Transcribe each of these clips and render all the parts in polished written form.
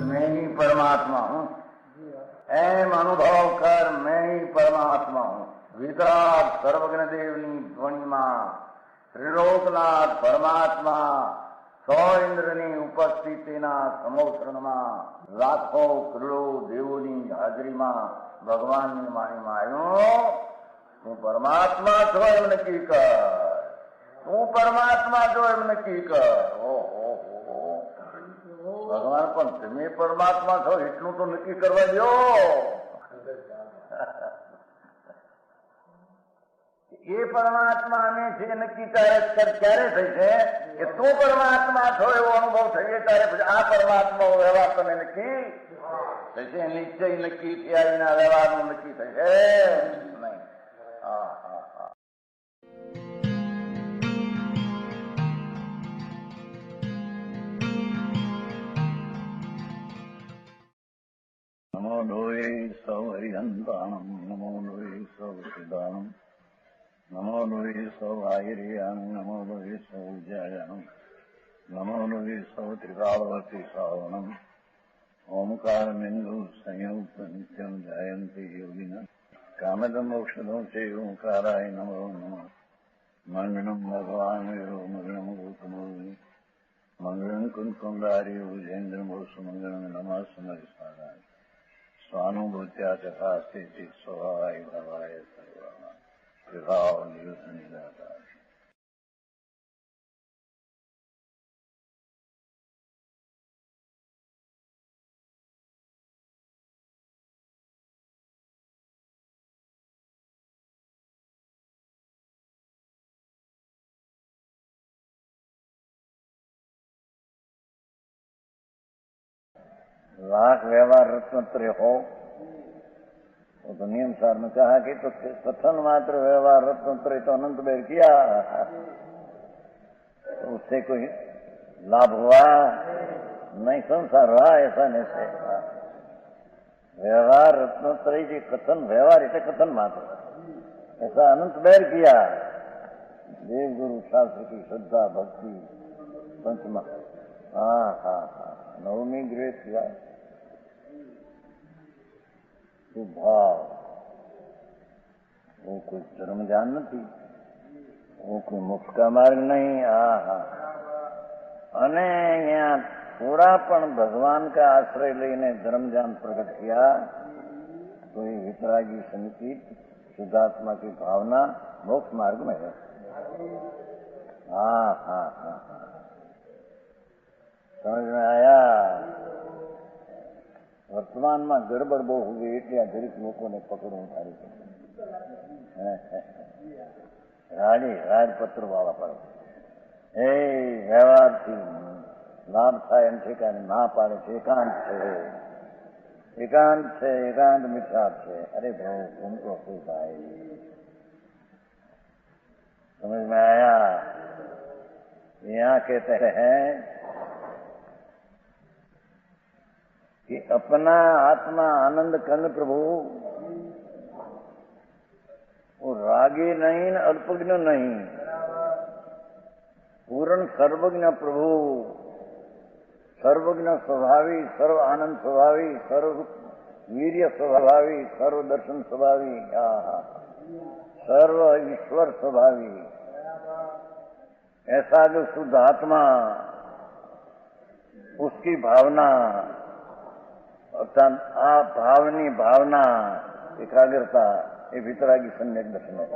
मैं ही परमात्मा हूँ, एम अनुभव कर मैं ही परमात्मा हूँ। वितराग सर्वज्ञ देवनी ध्वनिमा त्रिलोकनाथ परमात्मा सौ इंद्રની ઉપસ્થિતિના સમોત્સવમાં લાખો કરોડો દેવોની હાજરીમાં ભગવાનની વાણીમાં આવ્યો, તું પરમાત્મા છો એમ નક્કી કર, તું પરમાત્મા છો એમ નક્કી કર. ઓહો, ભગવાન પણ તમે પરમાત્મા છો એટલું તો નક્કી કરવા દો. એ પરમાત્માને છે નક્કી ક્યારે થઈ છે કે તું પરમાત્મા છો એવો અનુભવ થઈએ ત્યારે પછી આ પરમાત્મા વ્યવહાર તને નક્કી થશે. નિશ્ચય નક્કી થયા વિના વ્યવહારનું નક્કી થશે નહીં. હા હા હા. નમો લોહે સૌ હરિહંતાણમ, નમો લોહે સૌ સિદ્ધાણમ, નમો લોહે સૌ આયર્યાણ, નમો લોહે સૌ જયાણમ, નમો લોહે સૌ ત્રિકાળવતી શ્રાવણમ. ઓમકાર બિંદુ સંયુક્ત નિત્યમ જાયંતી યોગિના કામદમ ઔષધો છે ઓંકારાય નમો નમઃ. મંગળમ ભગવાન વિરો મંગળમ ગૌતમોર્મિ મંગળમ કુંકુંડારી ભુજેન્દ્ર મોસુ મંગળમ નમઃ સમરિસ્વાદાય સ્વાનુભૂત્યા તથાસ્તિ સ્વભાવાય ભવાય સર્વમાં વિભાવ નિયુત નિદાતા. लाख व्यवहार रत्नत्रय हो तो नियम सार में कहा कि तो कथन मात्र व्यवहार रत्नत्रय तो अनंत बेर किया तो उससे कोई लाभ हुआ नहीं, संसार हुआ ऐसा नहीं से. व्यवहार रत्नत्रय जी कथन व्यवहार इसे कथन मात्र ऐसा अनंत बेर किया. देव गुरु शास्त्र की श्रद्धा भक्ति पंचमा. हाँ हाँ हाँ. नवमी ग्रेट किया भाव. वो कोई धर्म जान नहीं, वो कोई मुक्त का मार्ग नहीं. हाँ हाँ. અને અહીંયા થોડા પણ ભગવાન का आश्रय લઈને धर्म ज्ञान प्रकट किया. कोई वितरागी संचित शुद्धात्मा की भावना मोक्ष मार्ग में है. हाँ हाँ हाँ. समझ में आया. વર્તમાનમાં ગડબડ બહુ હોવી એટલે આ દરેક લોકોને પકડવું સારું છે. રાજપત્ર વાળા પડે એ વ્યવહારથી લાભ થાય એમ ઠેકાને ના પાડે છે. એકાંત છે, એકાંત છે, એકાંત મિથ્યા છે. અરે ભાऊ तुमको શું ભાઈ समझ में आया. यहाँ कहते हैं कि अपना आत्मा आनंद कंद प्रभु वो रागी नहीं न अल्पज्ञ नहीं, पूर्ण सर्वज्ञ प्रभु, सर्वज्ञ स्वभावी, सर्व आनंद स्वभावी, सर्व वीर्य स्वभावी, सर्व दर्शन स्वभावी, सर्व ईश्वर स्वभावी ऐसा जो शुद्ध आत्मा उसकी भावना अर्थात आ भावनी भावना एकाग्रता ये वितरागी सम्यक दर्शन है.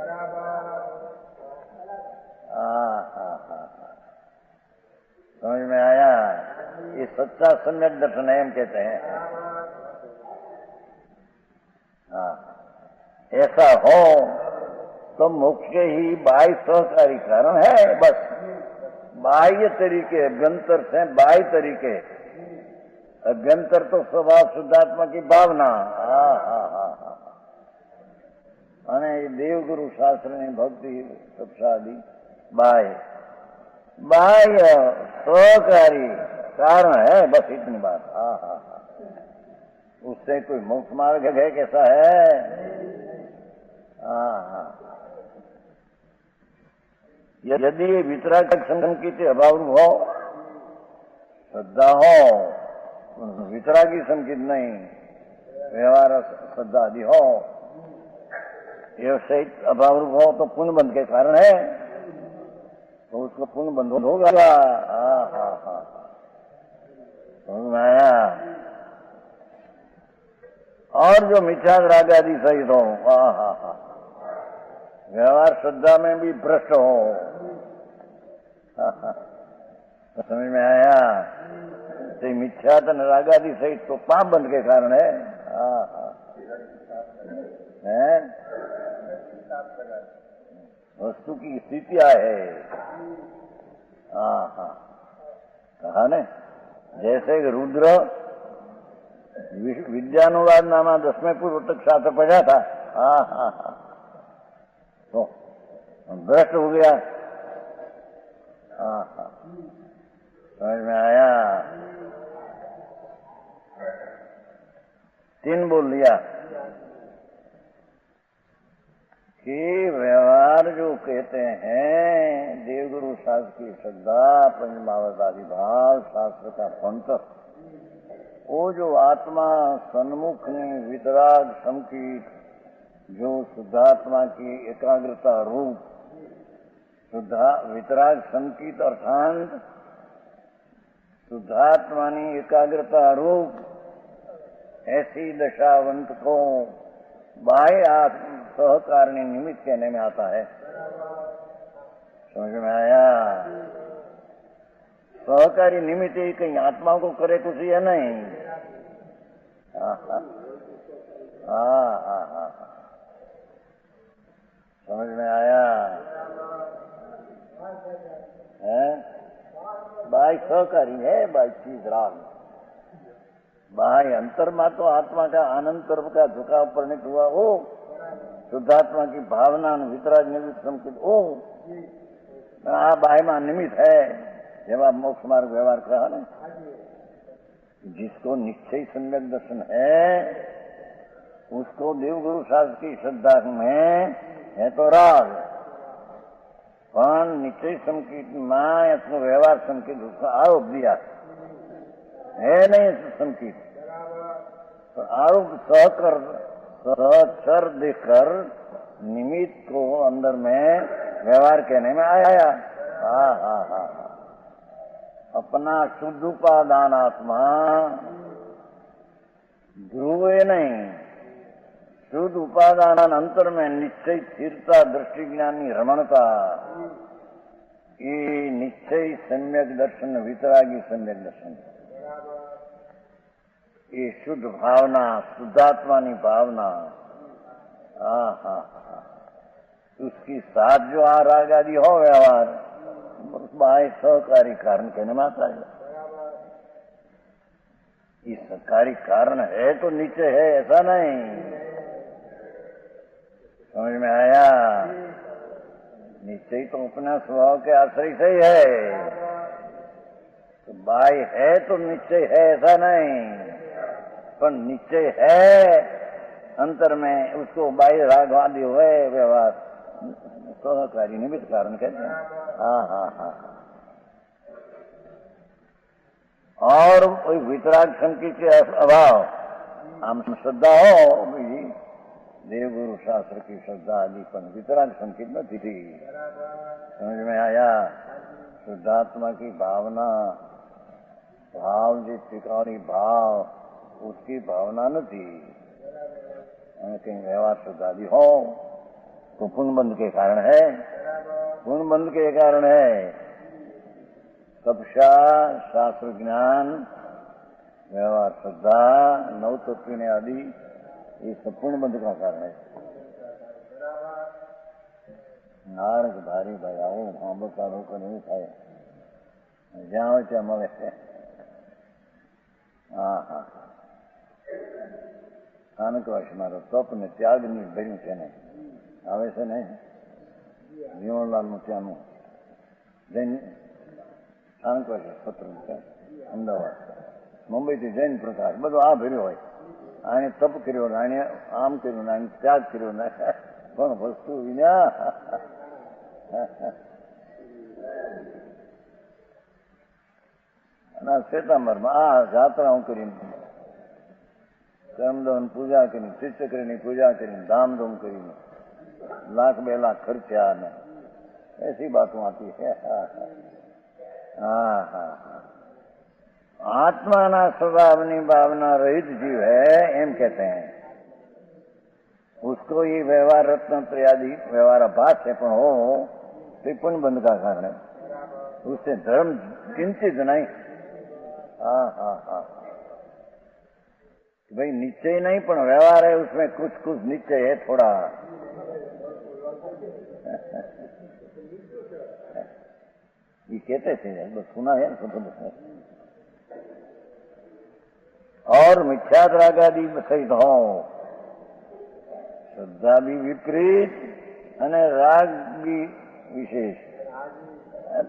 समझ में आया. ये सच्चा सम्यक दर्शन है हम कहते हैं. हाँ, ऐसा हो तो मोक्ष के ही बाह्य सहकारी कारण है. बस बाह्य तरीके अभ्यंतर से बाह्य तरीके. अभ्यंतर तो स्वभाव शुद्धात्मा की भावना. हाँ हाँ हाँ हाँ. અને દેવગુરુ શાસ્ત્રની ભક્તિ સપ્સાદી बाह्य सहकारी कारण है. बस इतनी बात. हाँ हाँ हाँ. उससे कोई मोक्ष मार्ग है कैसा है? हाँ। यदि वितराग संकित अभाव हो, श्रद्धा हो, वितरागी संकित नहीं, व्यवहार श्रद्धा आदि हो, व्यवसायिक अभाव हो तो पुण्य बंध के कारण है, तो उसको पुण्य बंध होगा। हाँ, समझ में आया? और जो मिथ्या राग आदि सहित हो, हाँ, व्यवहार श्रद्धा में भी भ्रष्ट हो, तो समझ में आया? तो मिथ्यातन राग आदि सहित तो पाप बंध के कारण है। वस्तु की स्थितियां है। कहा ने जैसे कि रुद्र विद्यानुवाद नामा 10वें पूर्व तक शास्त्र पढ़ा था। तो भ्रष्ट हो गया। समझ में आया? 3 बोल दिया कि व्यवहार जो कहते हैं देवगुरु शास्त्र की श्रद्धा, पंचमावत आदि भाव, शास्त्र का पंथ, वो जो आत्मा सन्मुख ने वितराग संकीट, जो शुद्धात्मा की एकाग्रता रूप वितराग संकीत अर्थात शुद्धात्मानी एकाग्रता रूप ऐसी दशावंत को बाह्य सहकारिणी निमित्त कहने में आता है। समझ में आया? सहकारी निमित्त ही कहीं आत्मा को करे कुछ या नहीं। समझ में आया? है बाह्य सहकारी है, बाह्य चीज राग, बाह्य अंतरमा तो आत्मा का आनंद तरफ का झुकाव परिणित हुआ हो, शुद्धात्मा की भावना वितराग निमित्त संकित हो, बाह्य में निमित्त है। जब मोक्ष मार्ग व्यवहार कहा ना, जिसको निश्चय सम्यक दर्शन है उसको देवगुरु शास्त्र की श्रद्धा में है तो राग, पर निश्चय संकित में अपना व्यवहार संकित उसका आरोप दिया है नहीं संकित, तो आरोप सहकर देखकर निमित्त को अंदर में व्यवहार कहने में आया। अपना शुद्ध उपादान आत्मा ध्रुवे नहीं, शुद्ध उपादान अंतर में निश्चय स्थिरता, दृष्टि ज्ञानी रमणता, ये निश्चय सम्यक दर्शन, वितरागी सम्यक दर्शन, ये शुद्ध भावना, शुद्धात्मा की भावना। उसकी साथ जो राग आदि हो व्यवहार, बाह्य सहकारी कारण कहने में आता है। ये सहकारी कारण है तो नीचे है ऐसा नहीं। समझ में आया? निश्चय तो अपना स्वभाव के आश्रय से ही है, तो बाह्य है तो निश्चय है ऐसा नहीं, पर निश्चय है अंतर में, उसको बाह्य राग आदि हुए व्यवहार सहकारी निमित्त कारण कहते हैं। और कोई वितराग संकित के अभाव, हम श्रद्धा हो देवगुरु शास्त्र की श्रद्धा आदि पर वितराग संकित न थी। समझ में आया? शुद्धात्मा की भावना, भाव जी त्रिकाणी भाव, उसकी भावना न थी। कहीं व्यवहार शुद्ध आदि हो तो पुण्यबंध के कारण है, पुण्यबंध के कारण है। तपस्या, शास्त्र ज्ञान, व्यवहार श्रद्धा, नव तत्व आदि, ये सब पुण्यबंध का कारण है। नारक भारी भाई आओ हम तारो को नहीं खाए जाओ क्या मले। स्थानकवासी मारो तप ने त्याग ની ભર્યું છે ને આવે છે ને જીવનલાલ નું ત્યાંનું જૈન સ્થાનકવાસી પત્ર અમદાવાદ મુંબઈ થી જૈન પ્રકાશ બધું આ ભર્યો હોય આને તપ કર્યો ને આને આમ કર્યું ને આને ત્યાગ કર્યો ને પણ વસ્તુ વિના શ્વેતાંબરમાં આ જાત્રાઓ કરીને કર્મદહન પૂજા કરીને શ્રીચક્રની પૂજા કરીને ધામધૂમ કરીને લાખ 2 લાખ ખર્ચ્યા ને ऐसी बातों आती है। हाँ हाँ आत्मा स्वभावनी भावना रहित जीव है एम कहते हैं उसको ये व्यवहार रत्न त्रयादि व्यवहार आभास है पण हो टिप्पण बंद का कारण है उससे धर्म किंचित नहीं। हाँ हाँ हाँ भाई निश्चय नहीं पण व्यवहार है उसमें कुछ कुछ निश्चय है थोड़ा। ये कहते थे बस सुना है ना। और मिथ्याद्रागादि सहित हो श्रद्धा भी विपरीत અને રાગ भी विशेष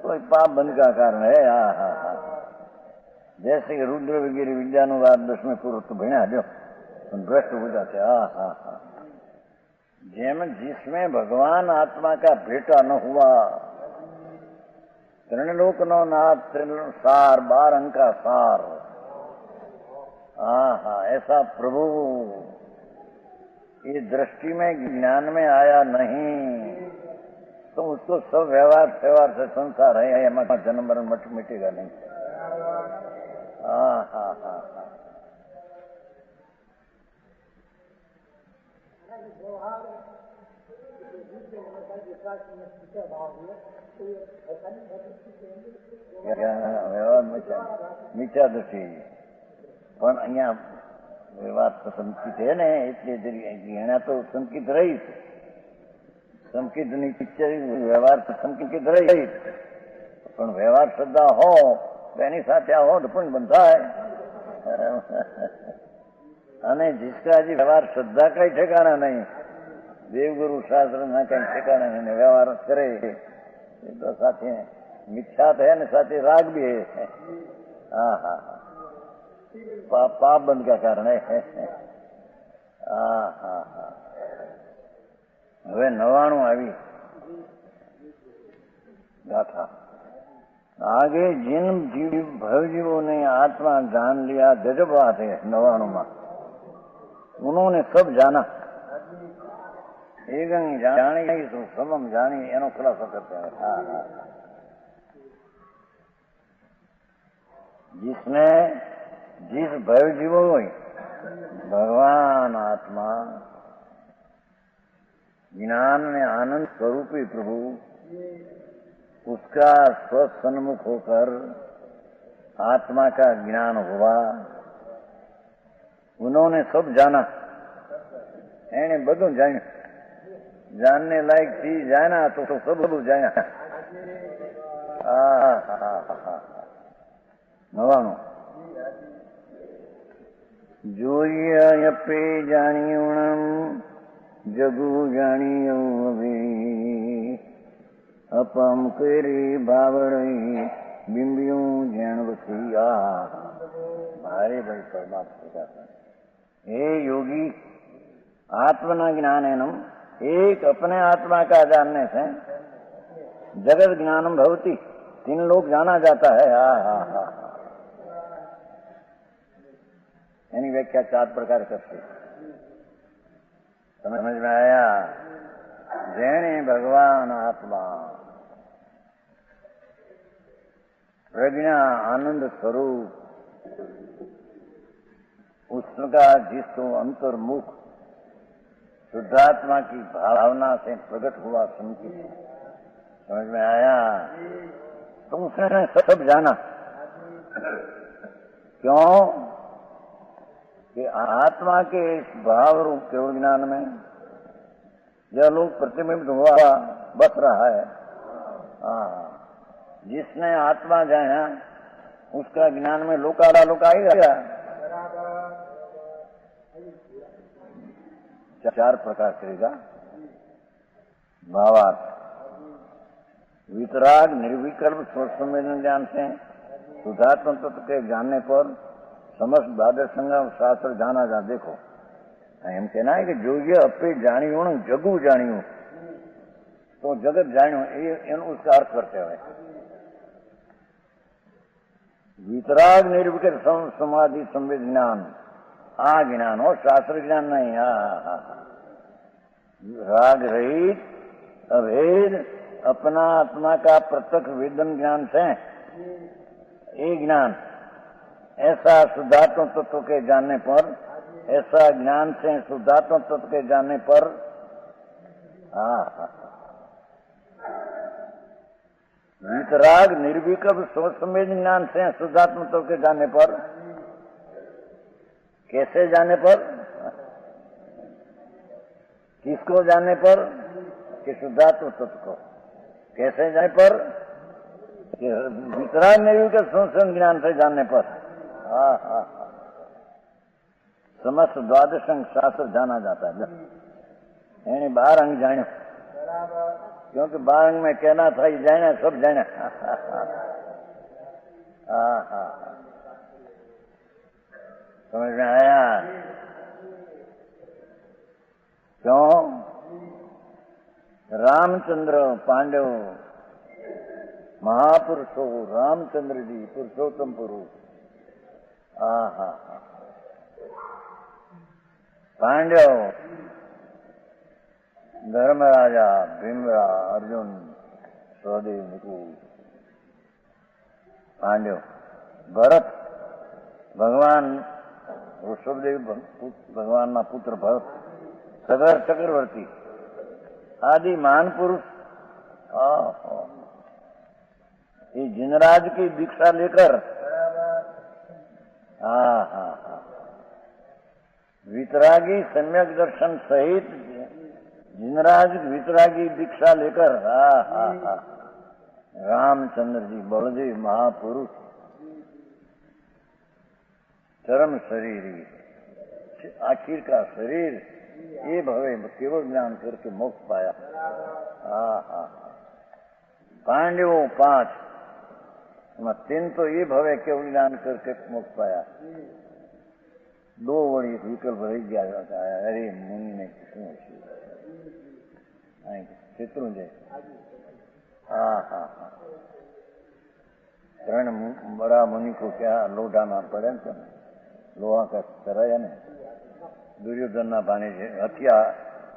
तो पाप बंध का कारण है। हाँ हाँ हाँ जैसे कि रुद्र वगैरह विद्यानुवाद 10वें पूर्व तो भण्या जो भ्रष्ट हो जाते। हाँ हाँ हाँ जेम जिसमें भगवान आत्मा का भेटा न हुआ त्रिलोक नो नाथ सार 12 अंक का सार। हाँ हाँ ऐसा प्रभु ये दृष्टि में ज्ञान में आया नहीं तो उसको सब व्यवहार से संसार है हमारा जन्म मरण मिटेगा नहीं। हाँ हाँ हाँ हाँ વ્યવહાર મિથ્યા દૃષ્ટિ પણ અહીંયા વ્યવહાર તો સંકિત છે ને એટલે એના તો સંકિત રહી સંકિતની પિક્ચર વ્યવહાર તો સંકિત રહી પણ વ્યવહાર શ્રદ્ધા હો તો એની સાથે આવો તો પણ બંધાય। અને जिसका हજી व्यवहार श्रद्धा कई ठिकाना नहीं देवगुरु शास्त्र ना कहीं ठिकाना नहीं व्यवहार करे तो साथी मिथ्या तो है ना साथी राग भी है। हाँ हाँ पाप बंद का कारण है। हाँ हाँ हाँ હવે 99 આવી गाथा आगे जिन जीव भवजीवों ने आत्मा जान लिया गजब बात है 99 में उन्होंने सब जाना एक जानी तो समम जानी एनो खुलासा करते हैं। हाँ हाँ जिसने जिस भवजीवों भगवान आत्मा ज्ञान में आनंद स्वरूपी प्रभु उसका स्वसन्मुख होकर आत्मा का ज्ञान हुआ उन्होंने सब जाना एने बधु जान्यु जानने लायक चीज जाना तो सब जाना। हाँ हाँ हाँ 99 જોયપે જાણ્યુણમ જગુ જાણ્યું હવે અપમ કરી ભાવડઈ બિંબિયું જાણ વસિયા। भारे भाई परमात्मा हे योगी आत्मना ज्ञानेनम एक अपने आत्मा का जानने से जगत ज्ञानम भवति 3 लोग जाना जाता है। हाँ हाँ हाँ यानी व्याख्या 4 प्रकार करते समझ में आया। जैने भगवान आत्मा प्रज्ञा आनंद स्वरूप उसका जिसको अंतर्मुख शुद्धात्मा की भावना से प्रकट हुआ संकेत समझ में आया तो उसने सब जाना। क्यों कि आत्मा के इस भाव रूप केवल ज्ञान में यह लोग प्रतिबिंबित हुआ बस रहा है। जिसने आत्मा जाना उसका ज्ञान में लोकाड़ा लोक आएगा। 4 प्रकार करेगा भावार्थ वितराग निर्विकल्प स्वसंवेदन ज्ञान से शुद्धात्म तत्व के जानने पर समस्त द्वादश संगम शास्त्र जाना जा। देखो એમ કેના કે જોઈએ અપે જાણ્યું જગું જાણ્યું તો જગત જાણ્યું એનો उसका अर्थ करते हुए वितराग निर्विकर समाधि संवेद ज्ञान आ ज्ञान हो शास्त्र ज्ञान नहीं। राग रहित अभेद अपना आत्मा का प्रत्यक्ष वेदन ज्ञान से ये ज्ञान ऐसा शुद्धात्म तत्व के जानने पर, ऐसा ज्ञान से शुद्धात्म तत्व के जानने पर वितराग निर्विकल्प स्वसंवेद ज्ञान से शुद्धात्म तत्व के जानने पर, कैसे जानने पर, किसको जानने पर, कि शुद्धात्म तत्व को। कैसे जानने पर, कि वितराग निर्विकल्प स्वसंवेद ज्ञान से जानने पर। समस्त द्वादश अंग शास्त्र जाना जाता है। यानी 12 अंग जाने, क्योंकि 12 अंग में कहना था ये जाना सब जाना। समझ में आया? क्यों? रामचंद्र पांडव महापुरुषो, रामचंद्र जी पुरुषोत्तम पुरुष। पांडव धर्मराजा भीमरा अर्जुन सहदेव निकुल पांडव भरत भगवान ऋषभदेव भगवान ना पुत्र भरत सगर चक्रवर्ती आदि महान पुरुष ये जिनराज की दीक्षा लेकर वितरागी सम्यक दर्शन सहित जिनराज वितरागी दीक्षा लेकर रामचंद्र जी बलदेव महापुरुष चरम शरीर आखिर का शरीर ये भवे केवल ज्ञान करके मोक्ष पाया। पांडवों 5 3 तो ये भवे केवल ज्ञान करके मोक्ष पाया। 2 वड़ी विकल्प रही गया जाता है। अरे मुनि ने शत्रुंजय कर्ण बड़ा मुनि को क्या लौटाना पड़े तो लोहा का तरह है ना दुर्योधन ना पानी से हथिया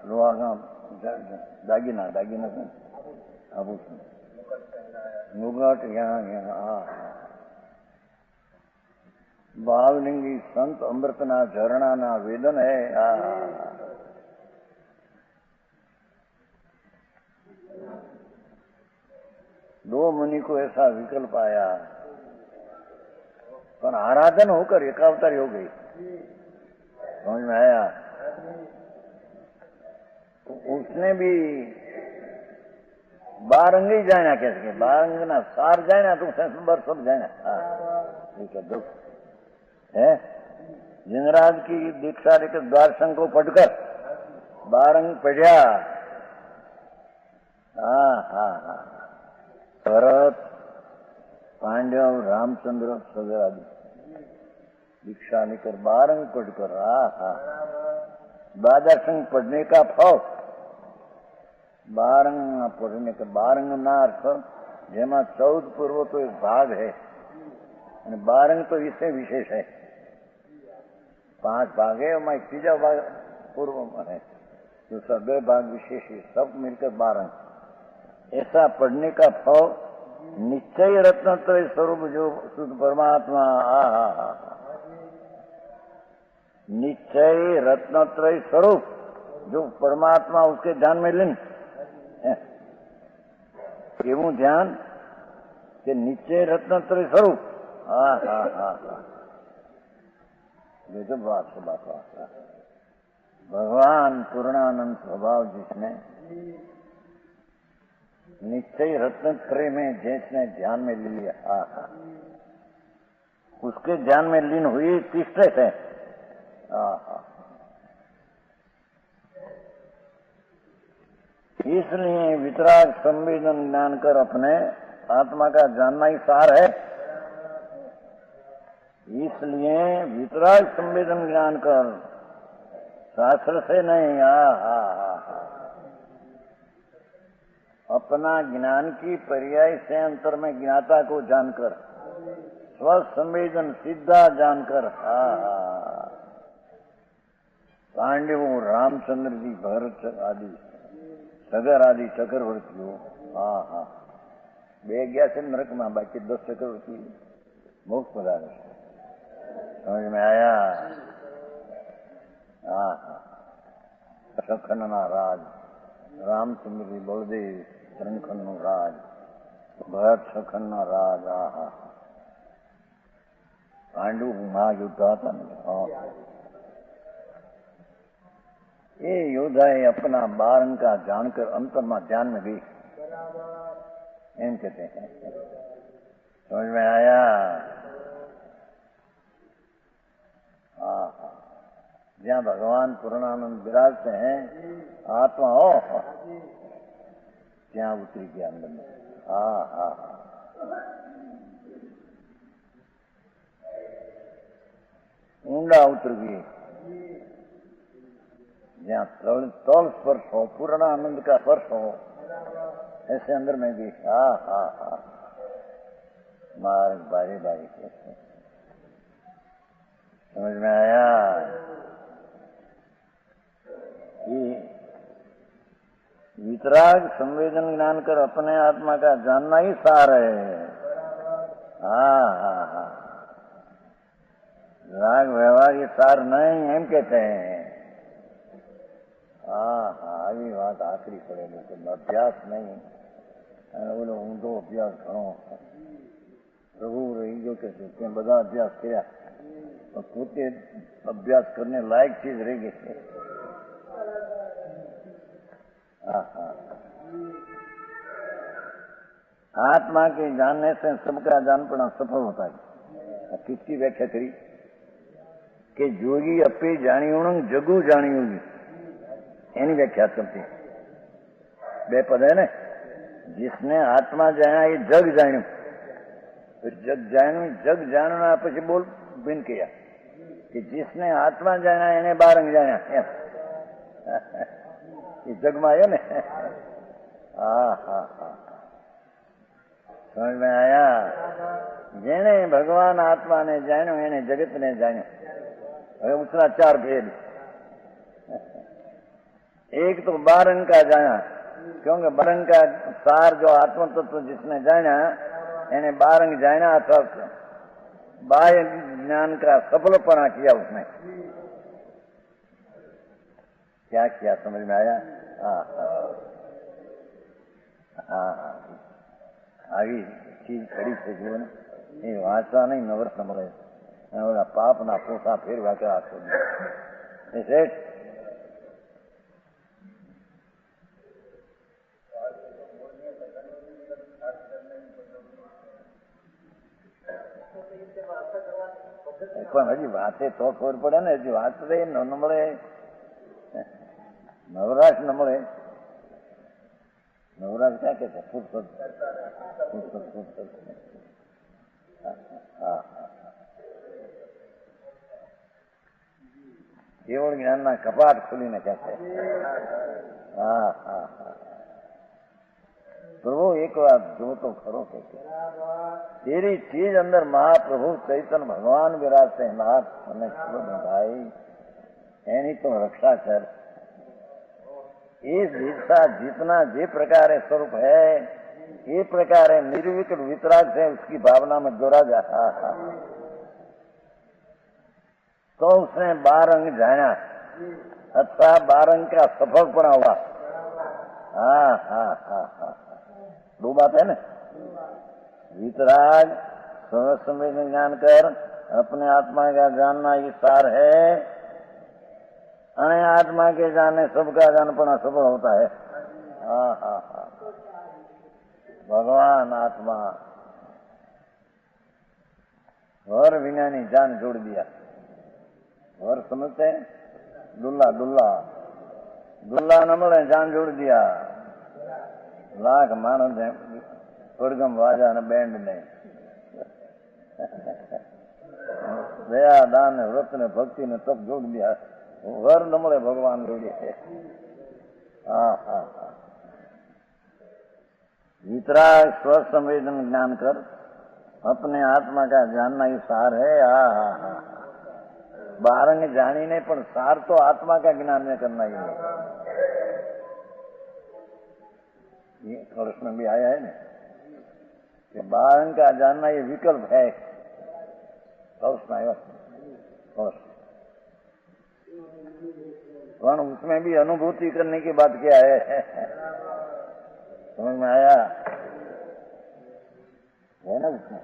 लोहा का दागिना आभूषण मुगट यहाँ भावलिंगी संत अमृतना झरना ना वेदन है। दो मुनि को ऐसा विकल्प आया पर आराधन होकर एकावतारी हो गई। समझ में आया? तो उसने भी 12 अंग ही जाना कैसे 12 अंग ना सार जाना तो संबर सब जाना। ठीक है दुख है जिनराज की दीक्षा लेकर द्वारसंग को पढ़कर 12 अंग पढ़िया। भरत पांडव रामचंद्र सगर आदि दीक्षा लेकर 12 अंग पढ़कर द्वादशंग पढ़ने का फल 12 अंग पढ़ने का 12 अंग ना अर्थ जेमा 14 पूर्व तो एक भाग है 12 अंग तो इससे विशेष है। 5 भाग है और तीजा भाग पूर्व में है तो सब 2 भाग विशेष है सब मिलकर 12 अंग। ऐसा पढ़ने का फल निश्चय रत्नत्रय स्वरूप जो शुद्ध परमात्मा निश्चय रत्नत्रय स्वरूप जो परमात्मा उसके ध्यान में लीन एवं ध्यान के निश्चय रत्नत्रय स्वरूप तो बात भगवान पूर्णानंद स्वभाव जिसने निश्चय रत्नत्रय में जिसने ध्यान में लिया उसके ध्यान में लीन हुई तीसरे थे। इसलिए वितराग संवेदन ज्ञान कर अपने आत्मा का जानना ही सार है। इसलिए वितराग संवेदन ज्ञान कर शास्त्र से नहीं। हा। अपना ज्ञान की पर्याय से अंतर में ज्ञाता को जानकर, स्वसंवेदन सीधा जानकर। हा। पांडवों, रामचंद्र जी, भरत आदि, सगर आदि चक्रवर्तियों। हा। બે ગયા છે નરકમાં, બાકી 10 ચક્રવર્તી મોક્ષ પધારે છે। समझ में आया? हाँ। सखन ना राज, रामचंद्र जी बलदेव शृंखन नु राज, भरत सखन ना राज। हा। पांडु महायोद्धा था। ये योद्धाएं अपना बारंग का जानकर अंतर में ध्यान में गई, एम कहते हैं। समझ में आया? हाँ। जहाँ भगवान पूर्णानंद विराजते हैं, आत्मा हो ત્યાં ઉતરી ગયા અંદર में। હા। ऊंडा उतर गए, जहाँ तौल स्पर्श हो, पूर्णानंद का स्पर्श हो, ऐसे अंदर में भी। हा। मार्ग बारी बारी कैसे। समझ में आया? वितराग संवेदन ज्ञान कर अपने आत्मा का जानना ही सार है। हा। राग व्यवहार ये सार नहीं, एम कहते हैं। હા। આવી વાત આખરી પડેલી છે। અભ્યાસ નહીં, અને ઓલો ઊંધો અભ્યાસ ઘણો। પ્રભુ રહી ગયો કે તે બધા અભ્યાસ કર્યા, પોતે અભ્યાસ કરને લાયક ચીજ રહી ગઈ છે। હા। आत्मा के जानने से सबका जानपना सफल होता है। किसकी व्याख्या करी कि जोगी अपे जाणियों जगू जाणियोगी, एनी व्याख्या करती। बे पद है ने, जिसने आत्मा जाना ये जग जाण्यू, तो जग जाण्यू, जग जानना पछी बोल बिन किया कि जिसने आत्मा जाना एने बारंग जाना, ये जग में आयो ने। हा। समझ में आया? जेने भगवान आत्मा ने जाण्यो एने जगत ने जाण्यो। હવે उसना 4 भेद। एक तो बारंग का जाना, क्योंकि बारंग का सार जो आत्म तत्व जिसने जाना, यानी बारंग जाना अथवा बाह्य ज्ञान का सफलपना किया उसने। क्या किया? समझ में आया? हाँ। આવી ચીજ ખડી છે જીવન, એ વાંચવા નહીં નવરસ ન મળે। બધા પાપના પોસા ફેરવા કે આખો શેઠ। પણ હજી વાતે તો ખબર પડે ને, હજી વાત રહી ન મળે, નવરાશ ન મળે। નવરાશ ક્યાં કે છે? ફુરસદ। હા। કેવળ જ્ઞાનના કપાટ ખોલીને કહે છે। હા। प्रभु एक बात जो तो खरो के तेरी चीज अंदर महाप्रभु चैतन्य भगवान विराजते हैं। नाथ મને ખબર ભાઈ, એની તો રક્ષા કર। इस दिशा जितना जे प्रकार स्वरूप है, ये प्रकार निर्विकल वितराग से उसकी भावना में जोड़ा जाता था, तो उसने बारंग जाना अथवा बारंग का सफलपना हुआ। हा। 2 बात है ना। वितराग संवेदन ज्ञान कर अपने आत्मा का जानना ये सार है, आत्मा के जाने सबका जानपना सफल होता है। हा। भगवान आत्मा और विज्ञानी जान जोड़ दिया। और समझते हैं? दुल्ला न મળે जान जोड़ दिया। लाख मानव स्वर्गम वाजा न बैंड ने दया दान व्रत ने भक्ति ने सब जोड़ दिया। वर न મળે ભગવાન જોડે. હા હા હા. वितराग स्व संवेदन ज्ञान कर अपने आत्मा का जानना ही सार है. हा हा हा. बारंग जानीने पण सार तो आत्मा का ज्ञान में करना ही है. ये कलश में भी आया है ना कि बारंग का जानना ये विकल्प है. कलश में आया कलश, पण उसमें भी अनुभूति करने की बात क्या है. समझ में आया है ना. उसमें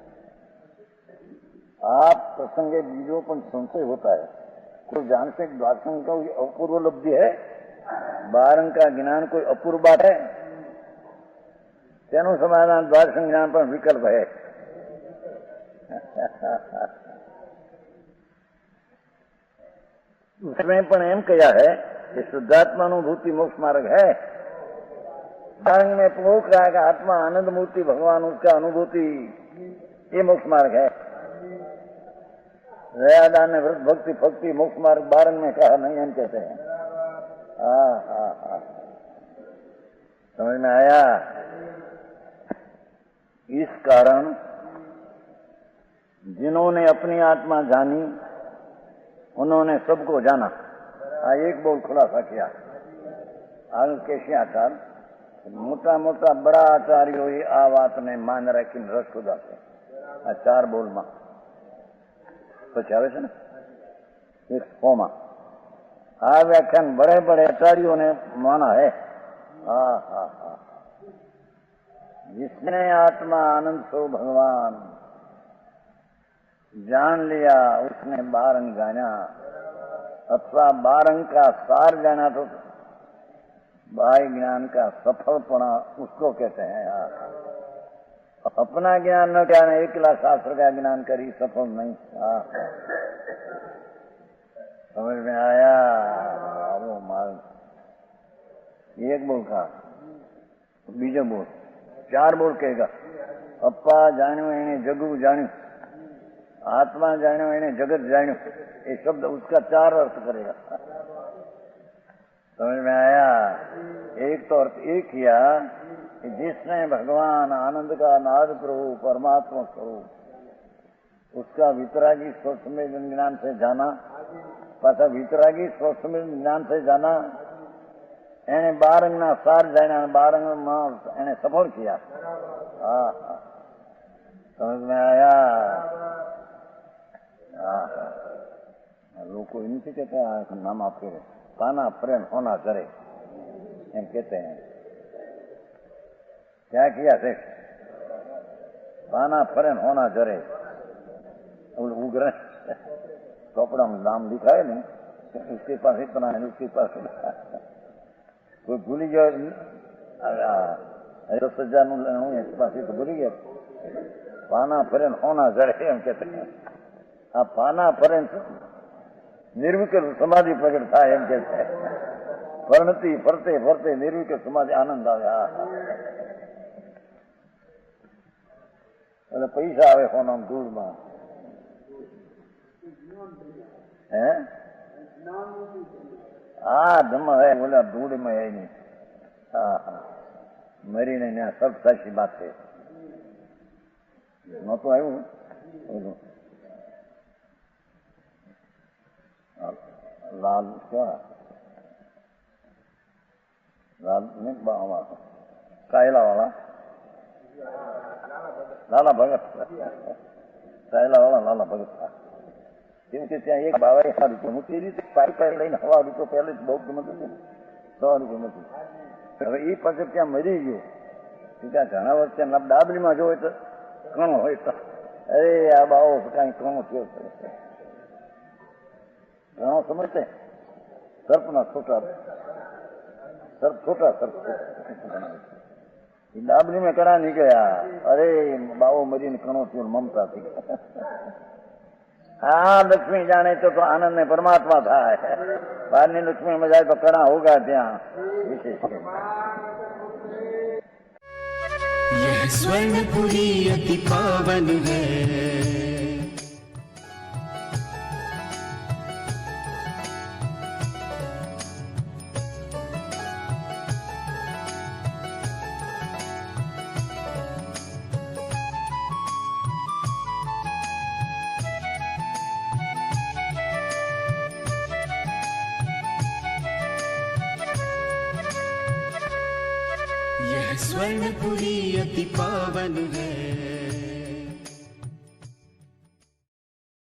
आप प्रसंगे बीजों पर संशय होता है. कोई जान से द्वारसंग का अपूर्व लब्धि है. बारंग का ज्ञान कोई अपूर्व बात है. तेनु समाधान द्वारसंग ज्ञान पर विकल्प है. उसमें पण एम कहा है कि शुद्धात्मानुभूति मोक्ष मार्ग है. बारंग में प्रमुख रहा है कि आत्मा आनंद मूर्ति भगवान उसका अनुभूति ये मोक्ष मार्ग है. दयादान व्रत भक्ति भक्ति मोक्ष मार्ग बारंग में कहा नहीं, हम कहते हैं. हाँ हाँ हाँ. समझ में आया. इस कारण जिन्होंने अपनी आत्मा जानी उन्होंने सबको जाना. एक बोल खुलासा किया. आगे कैसे आचार मोटा मोटा बड़ा आचार्यो आ बात ने मान रखी रस खुदा से. आ 4 बोल में પછી આવે છે ને 100 માં આ વ્યાખ્યાન બड़े बड़े आचार्यों ने माना है. हाँ हाँ हाँ. जिसने आत्मा आनंद सो भगवान जान लिया उसने बारंग जाना, अथवा बारंग का सार जाना तो बाह्य ज्ञान का सफलपना उसको कहते हैं. अपना ज्ञान न ज्ञान एकला शास्त्र का ज्ञान करी सफल नहीं. समझ में आया. वो माल एक बोल का बीजो बोल 4 बोल कहेगा. अप्पा जाण्यो एने जगू जाण्यो, आत्मा जाण्यो एने जगत जाण्यो. ये शब्द उसका 4 अर्थ करेगा. समझ में आया. एक तो अर्थ एक किया कि जिसने भगवान आनंद का नाद प्रभु परमात्मा स्वरूप उसका वितरागी स्वसंवेदन ज्ञान से जाना, पाछा वितरागी स्वसंवेदन ज्ञान से जाना, एने बारंग ना सार जाना, बारंग में एने सफल किया. हाँ हाँ. समझ में आया. हाँ. लोग इनसे कहते हैं नाम आपके पाना प्रेम होना जरे एम कहते हैं. क्या किया थे? पाना प्रेम होना जरे. उग्र कपड़ा में नाम लिखा है नहीं, उसके पास इतना है उसके पास कोई भूल गया. 10,000 लेना है पास तो भूल गया. पाना प्रेम होना जरे एम कहते हैं. आ पाना प्रेम निर्विकल्प समाधि प्रकट था एम कहते हैं. फरती फरते फरते निर्विकल्प समाधि आनंद आया. पैसा આવે હોના ધૂળમાં હે. હા ધમ હે બોલા ધૂળ में है नहीं. हाँ हाँ. मरीने ने सब साची बात है. न तो आयु लाल क्या लाल ने बावा कायला वाला लाला भगत कायला वाला लाला भगत था. કેમકે ત્યાં એક બાવા 1 રૂપિયા હું તે રીતે પાઈ પાઈ લઈને 1 રૂપિયો પહેલે જ બહુ કિંમત હતી, 100 રૂપિયા નથી. હવે એ પાછળ ત્યાં મરી ગયો. ત્યાં ઘણા વર્ષ ત્યાં ડાબલીમાં જો હોય તો કણો હોય તો અરે આ બાવો કાંઈ કણો થયો ઘણો સમજते સર્પના છોટા सर्प छोटा सर्प डाबली में कड़ा नहीं गया. अरे बाबू मरी ने कणो थी ममता थी. हाँ लक्ष्मी जाने तो आनंद में परमात्मा था. बाहर लक्ष्मी में जाए तो कड़ा होगा त्या विशेष. यह स्वर्णपुरी अति पावन है. यह स्वर्णपुरी अति पावन है।